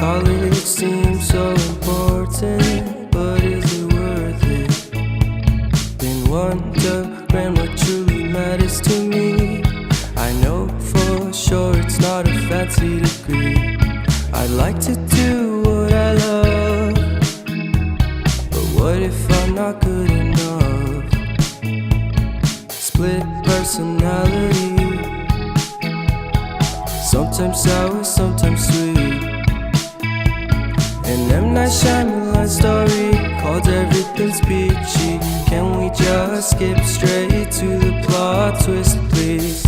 College seems so important, but is it worth it? Been wondering what truly matters to me. I know for sure it's not a fancy degree. I'd like to do what I love, but what if I'm not good enough? Split personality, sometimes sour, sometimes sweet. An M. Night Shyamalan story called Everything's Peachy. Can we just skip straight to the plot twist, please?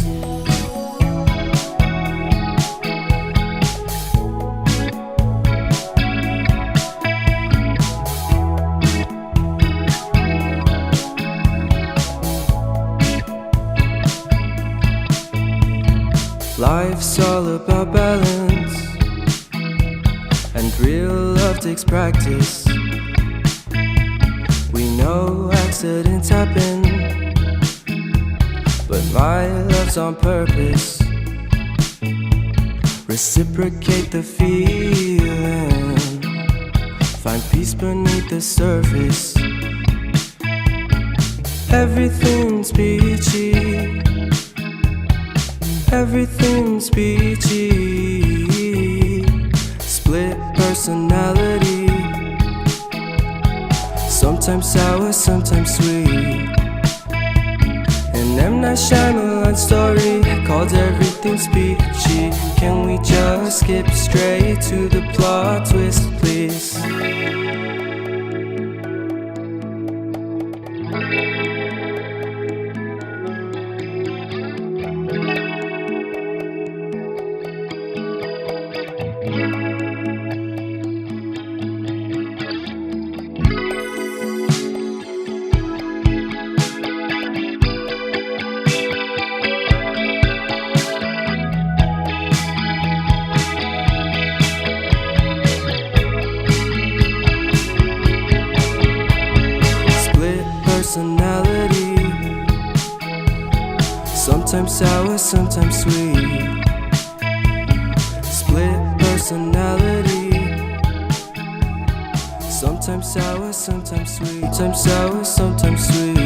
Life's all about balance, and real love takes practice. We know accidents happen, but my love's on purpose. Reciprocate the feeling, find peace beneath the surface. Everything's peachy, everything's peachy. Split personality, sometimes sour, sometimes sweet. An M. Night Shyamalan story called Everything's Peachy. Can we just skip straight to the plot twist, please? Personality, sometimes sour, sometimes sweet. Split personality, sometimes sour, sometimes sweet. Sometimes sour, sometimes sweet.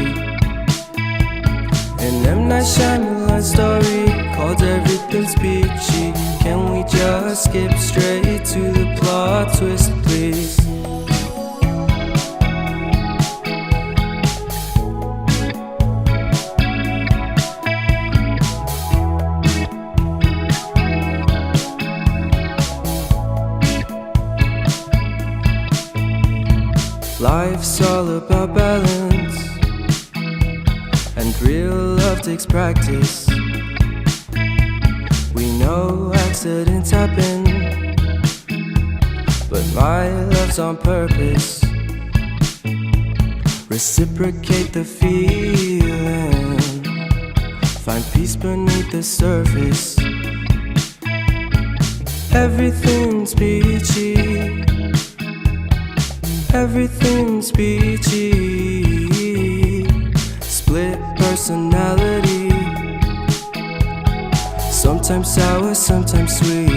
An M. Night Shyamalan story called Everything's Peachy. Can we just skip straight to the plot twist, please? Life's all about balance, and real love takes practice. We know accidents happen, but my love's on purpose. Reciprocate the feeling, find peace beneath the surface. Everything's peachy, everything's peachy. Split personality, sometimes sour, sometimes sweet.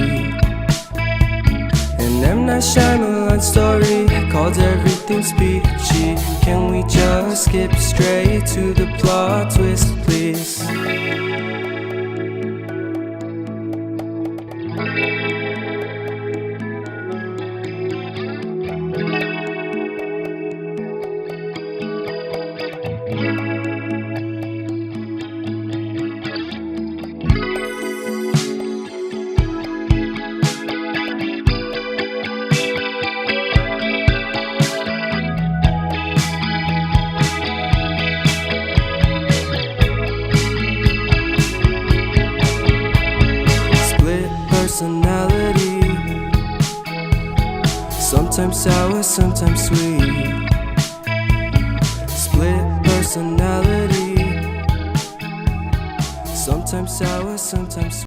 An M. Night Shyamalan story called Everything's Peachy. Can we just skip straight to the plot twist, please? Personality, sometimes sour, sometimes sweet. Split personality, sometimes sour, sometimes sweet.